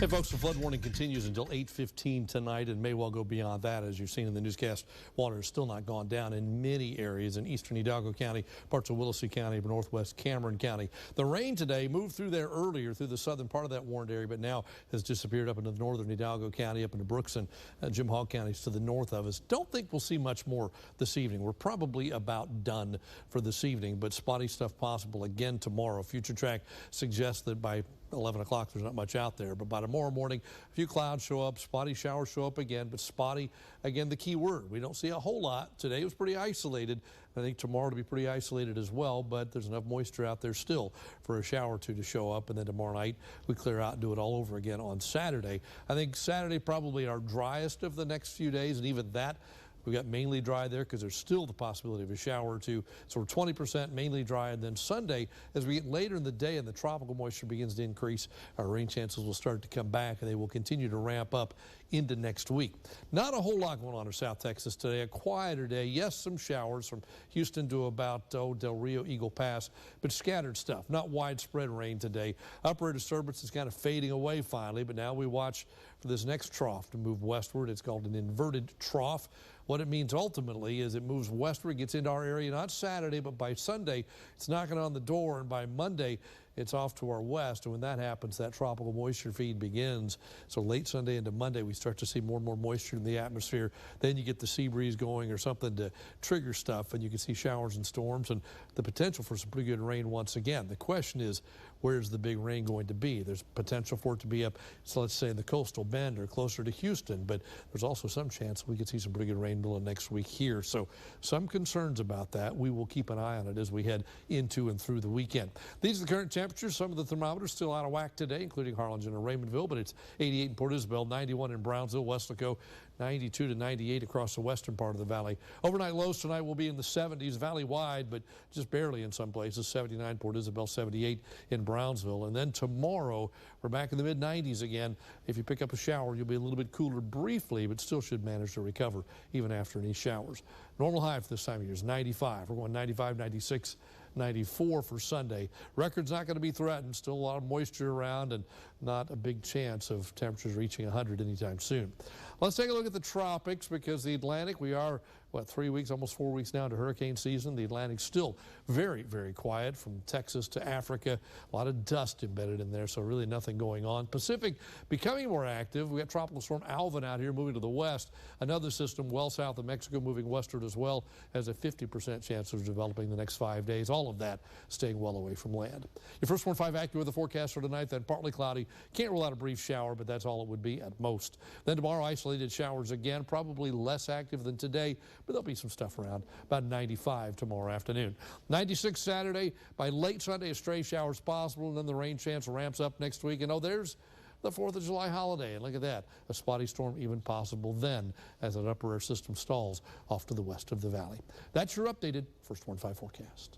Hey folks, the flood warning continues until 8:15 tonight and may well go beyond that. As you've seen in the newscast, water has still not gone down in many areas in eastern Hidalgo County, parts of Willacy County, northwest Cameron County. The rain today moved through there earlier through the southern part of that warned area, but now has disappeared up into the northern Hidalgo County, up into Brooks and Jim Hogg counties to the north of us. Don't think we'll see much more this evening. We're probably about done for this evening, but spotty stuff possible again tomorrow. Future Track suggests that by 11 o'clock there's not much out there, but by tomorrow morning a few clouds show up, spotty showers show up again, but spotty again the key word. We don't see a whole lot. Today was pretty isolated. I think tomorrow will be pretty isolated as well, but there's enough moisture out there still for a shower or two to show up, and then tomorrow night we clear out and do it all over again on Saturday. I think Saturday probably our driest of the next few days, and even that we got mainly dry there because there's still the possibility of a shower or two. So we're 20% mainly dry. And then Sunday, as we get later in the day and the tropical moisture begins to increase, our rain chances will start to come back and they will continue to ramp up into next week. Not a whole lot going on in South Texas today. A quieter day. Yes, some showers from Houston to about Del Rio, Eagle Pass, but scattered stuff. Not widespread rain today. Upper air disturbance is kind of fading away finally, but now we watch for this next trough to move westward. It's called an inverted trough. What it means ultimately is it moves westward, gets into our area not Saturday, but by Sunday it's knocking on the door, and by Monday it's off to our west. And when that happens, that tropical moisture feed begins. So late Sunday into Monday, we start to see more and more moisture in the atmosphere. Then you get the sea breeze going or something to trigger stuff, and you can see showers and storms and the potential for some pretty good rain once again. The question is, where's the big rain going to be? There's potential for it to be up, so let's say in the coastal bend or closer to Houston, but there's also some chance we could see some pretty good rain middle of next week here. So some concerns about that. We will keep an eye on it as we head into and through the weekend. These are the current temperatures. Some of the thermometers still out of whack today, including Harlingen and Raymondville, but it's 88 in Port Isabel, 91 in Brownsville, Weslaco, 92 to 98 across the western part of the valley. Overnight lows tonight will be in the 70s, valley-wide, but just barely in some places. 79 Port Isabel, 78 in Brownsville. And then tomorrow, we're back in the mid-90s again. If you pick up a shower, you'll be a little bit cooler briefly, but still should manage to recover even after any showers. Normal high for this time of year is 95. We're going 95, 96, 94 for Sunday. Record's not going to be threatened. Still a lot of moisture around and not a big chance of temperatures reaching 100 anytime soon. Let's take a look at the tropics, because the Atlantic, we are, 3 weeks, almost 4 weeks now into hurricane season. The Atlantic's still very, very quiet from Texas to Africa. A lot of dust embedded in there, so really nothing going on. Pacific becoming more active. We got Tropical Storm Alvin out here moving to the west. Another system well south of Mexico moving westward as well, has a 50% chance of developing the next 5 days. All of that staying well away from land. Your first 1-5 active with the forecast for tonight, then partly cloudy. Can't rule out a brief shower, but that's all it would be at most. Then tomorrow, isolated showers again, probably less active than today, but there'll be some stuff around. About 95 tomorrow afternoon. 96 Saturday. By late Sunday, a stray showers possible, and then the rain chance ramps up next week. And there's the 4th of July holiday. And look at that, a spotty storm even possible then as an upper air system stalls off to the west of the valley. That's your updated First 1-5 forecast.